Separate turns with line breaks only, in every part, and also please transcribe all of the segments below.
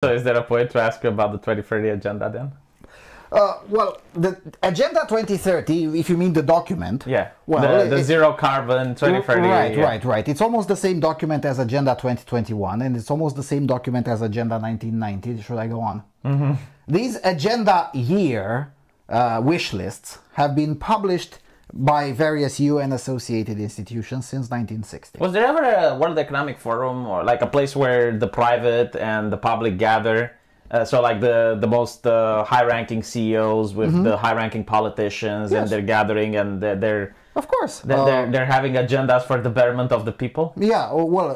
So is there a point to ask you about the 2030 agenda then?
Well, the Agenda 2030, if you mean the document.
Yeah,
well,
the zero carbon 2030.
Right,
yeah.
right. It's almost the same document as Agenda 2021, and it's almost the same document as Agenda 1990. Should I go on? Mm-hmm. These agenda year wish lists have been published by various UN associated institutions since 1960.
Was there ever a World Economic Forum or like a place where the private and the public gather? So like the most high-ranking CEOs with the high-ranking politicians,
Yes.
and they're gathering and they're
Of course.
they're having agendas for the betterment of the people.
Yeah, well,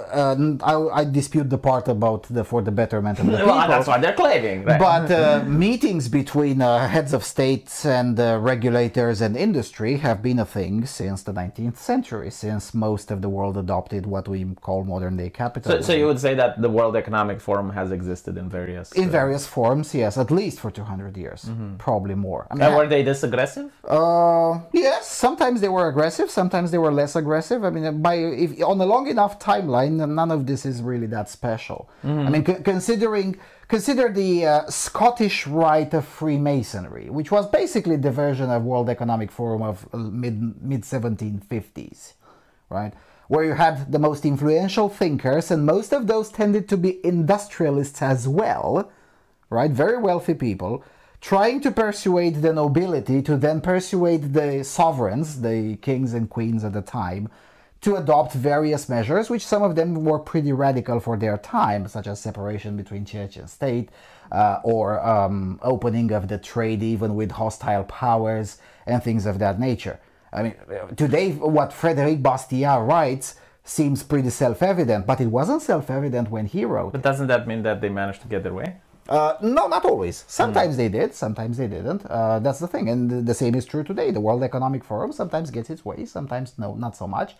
I dispute the part about for the betterment of the people.
Well, that's what they're claiming, right?
But meetings between heads of states and regulators and industry have been a thing since the 19th century, since most of the world adopted what we call modern-day capitalism.
So you would say that the World Economic Forum has existed in various...
In various forms, yes, at least for 200 years, probably more. I
And were they this aggressive?
Yes, sometimes they were aggressive, sometimes they were less aggressive. I mean, on a long enough timeline, none of this is really that special. I mean, consider the Scottish Rite of Freemasonry, which was basically the version of World Economic Forum of mid 1750s, right? Where you had the most influential thinkers, and most of those tended to be industrialists as well, right? Very wealthy people, trying to persuade the nobility to then persuade the sovereigns, the kings and queens at the time, to adopt various measures, which some of them were pretty radical for their time, such as separation between church and state, or opening of the trade even with hostile powers, and things of that nature. I mean, today what Frédéric Bastiat writes seems pretty self-evident, but it wasn't self-evident when he wrote
But
it.
doesn't that mean that they managed to get their way?
No, not always. Sometimes they did, sometimes they didn't. That's the thing. And the same is true today. The World Economic Forum sometimes gets its way, sometimes no, not so much.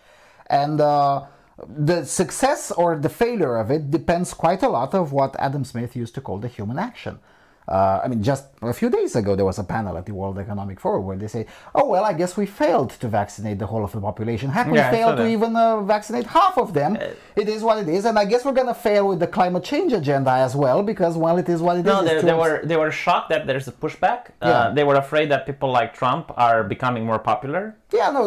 And the success or the failure of it depends quite a lot of what Adam Smith used to call the human action. I mean, just a few days ago, there was a panel at the World Economic Forum where they say, oh, well, I guess we failed to vaccinate the whole of the population. Heck, we
Yeah, I saw
failed to
that.
even vaccinate half of them. It is what it is. And I guess we're going to fail with the climate change agenda as well, because, well, it is what it is.
No,
It's
they were shocked that there's a pushback.
Yeah.
They were afraid that people like Trump are becoming more popular.
Yeah, no,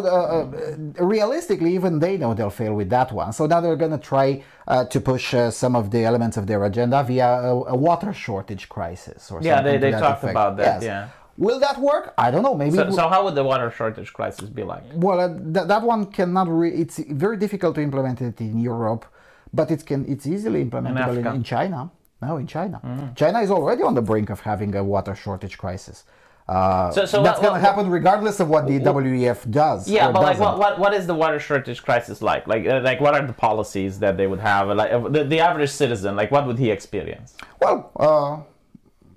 realistically, even they know they'll fail with that one. So now they're going to try to push some of the elements of their agenda via a water shortage crisis or
Yeah,
something to
they
that
talked
effect.
about that,
Yes.
yeah.
Will that work? I don't know. Maybe.
So how would the water shortage crisis be like?
Well, that one cannot. It's very difficult to implement it in Europe, but it's easily implementable
Africa?
in China. No, in China. China is already on the brink of having a water shortage crisis.
So
That's going to happen regardless of what the WEF does.
Yeah,
or
but like,
doesn't.
what is the water shortage crisis like? Like, what are the policies that they would have? Like, the average citizen, like, what would he experience?
Well,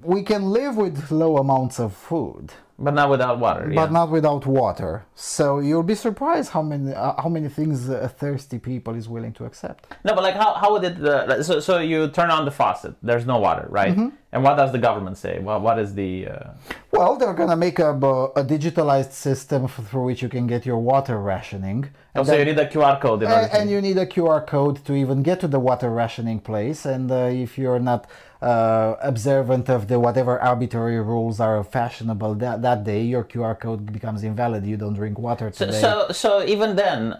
we can live with low amounts of food,
But not without water.
but
yeah.
not without water. So you'll be surprised how many things a thirsty people is willing to accept.
No, but like, how would it? So you turn on the faucet. There's no water, right? And what does the government say? Well, what is the?
Well, they're gonna make a digitalized system through which you can get your water rationing.
Oh, so you need a QR code in order to...
And you need a QR code to even get to the water rationing place. And if you're not observant of the whatever arbitrary rules are fashionable that day, your QR code becomes invalid. You don't drink water today.
So even then,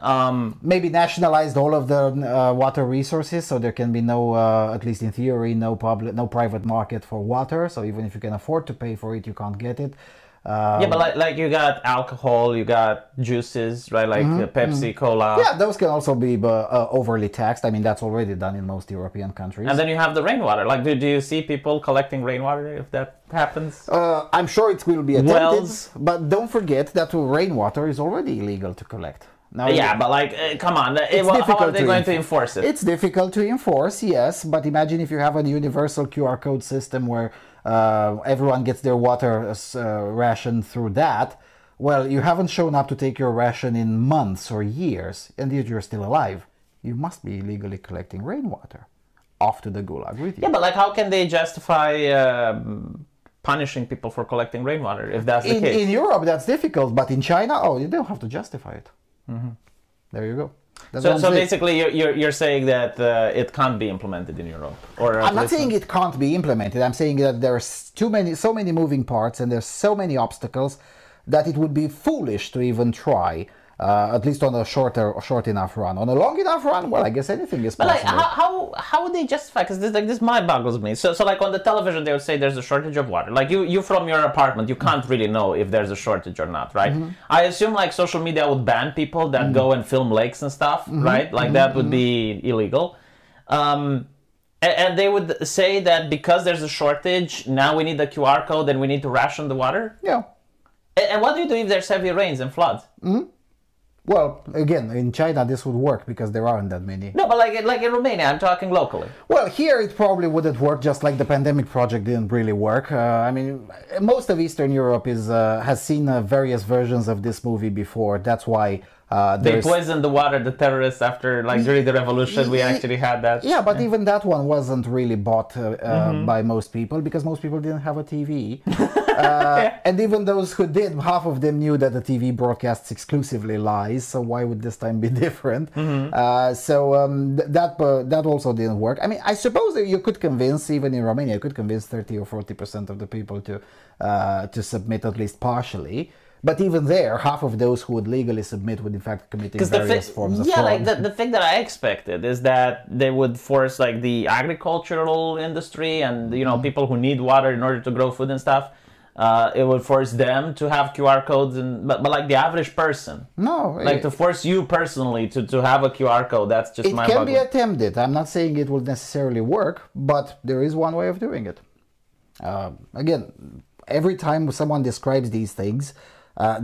Maybe nationalized all of the water resources, so there can be no, at least in theory, no private market for water. So even if you can afford to pay for it, you can't get it.
yeah, but like you got alcohol, you got juices, right? Like Pepsi, Cola.
Yeah, those can also be overly taxed. I mean, that's already done in most European countries.
And then you have the rainwater. Like, do you see people collecting rainwater if that happens?
I'm sure it will be attempted,
Wells.
but don't forget that rainwater is already illegal to collect. Now,
Yeah, but like, come on. How are
difficult
they
to
going to enforce it?
It's difficult to enforce, yes, but imagine if you have a universal QR code system where everyone gets their water ration through that. Well, you haven't shown up to take your ration in months or years, and yet you're still alive. You must be illegally collecting rainwater. Off to the gulag with you.
Yeah, but like, how can they justify punishing people for collecting rainwater if that's the case?
In Europe, that's difficult, but in China, oh, you don't have to justify it. There you go. That's what I'm
So
saying.
basically, you're saying that it can't be implemented in Europe, or at
I'm not
least
saying it can't be implemented. I'm saying that there's so many moving parts, and there's so many obstacles that it would be foolish to even try. At least on a short enough run. On a long enough run, well, I guess anything is
But
possible.
like, how would they justify? Because this mind boggles me. So like on the television, they would say there's a shortage of water. Like you from your apartment, you can't really know if there's a shortage or not, right? I assume like social media would ban people that go and film lakes and stuff, right? Like that would be illegal. And they would say that because there's a shortage, now we need a QR code and we need to ration the water.
Yeah.
And what do you do if there's heavy rains and floods?
Well, again, in China this would work because there aren't that many.
No, but like in Romania, I'm talking locally.
Well, here it probably wouldn't work, just like the pandemic project didn't really work. I mean, most of Eastern Europe has seen various versions of this movie before. That's why
They poisoned the water, the terrorists, after like during the revolution. We actually had that.
Yeah, but even that one wasn't really bought by most people because most people didn't have a TV. And even those who did, half of them knew that the TV broadcasts exclusively lies. So why would this time be different? That also didn't work. I mean, I suppose that you could convince, even in Romania, you could convince 30 or 40% of the people to submit at least partially. But even there, half of those who would legally submit would in fact committing various forms of fraud.
Yeah, like the thing that I expected is that they would force like the agricultural industry and people who need water in order to grow food and stuff. It would force them to have QR codes, but like the average person.
No,
like to force you personally to have a QR code. That's just
it can be attempted. I'm not saying it will necessarily work, but there is one way of doing it. Again, every time someone describes these things,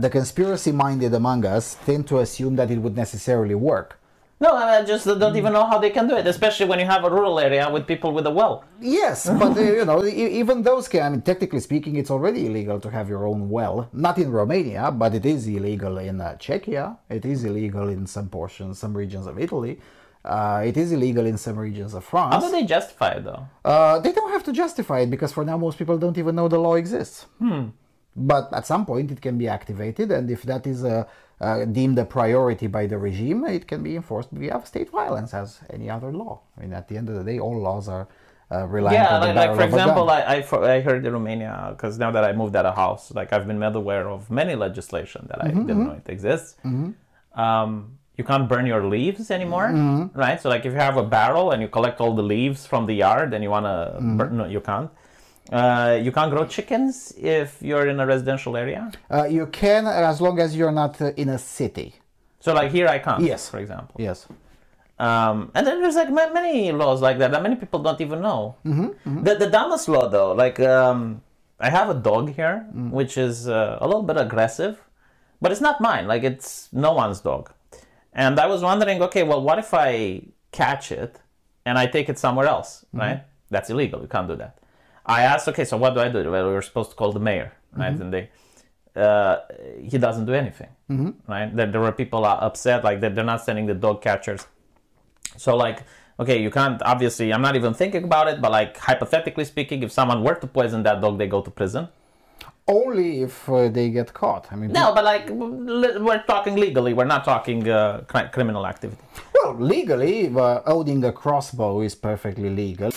the conspiracy-minded among us tend to assume that it would necessarily work.
No, I just don't even know how they can do it, especially when you have a rural area with people with a well.
Yes, but even those can. I mean, technically speaking, it's already illegal to have your own well. Not in Romania, but it is illegal in Czechia. It is illegal in some regions of Italy. It is illegal in some regions of France.
How do they justify it, though?
They don't have to justify it because for now most people don't even know the law exists. But at some point it can be activated, and if that is deemed a priority by the regime, it can be enforced via state violence as any other law. I mean, at the end of the day, all laws are reliant on the barrel
for
of a
example,
gun.
I heard in Romania, because now that I moved out of house, like I've been made aware of many legislation that I didn't know it exists. You can't burn your leaves anymore, right? So like if you have a barrel and you collect all the leaves from the yard and you want to burn, no, you can't. You can't grow chickens if you're in a residential area?
You can, as long as you're not in a city.
So like here I can't,
yes,
for example.
Yes.
And then there's like many laws like that many people don't even know. The dumbest law though, like I have a dog here, which is a little bit aggressive, but it's not mine, like it's no one's dog. And I was wondering, okay, well, what if I catch it and I take it somewhere else, right? That's illegal, you can't do that. I asked, okay, so what do I do? Well, we're supposed to call the mayor, right? And he doesn't do anything, right? There were people upset, like they're not sending the dog catchers. So like, okay, you can't, obviously, I'm not even thinking about it, but like hypothetically speaking, if someone were to poison that dog, they go to prison.
Only if they get caught. I mean,
no, but like we're talking legally. We're not talking criminal activity.
Well, legally, owning a crossbow is perfectly legal.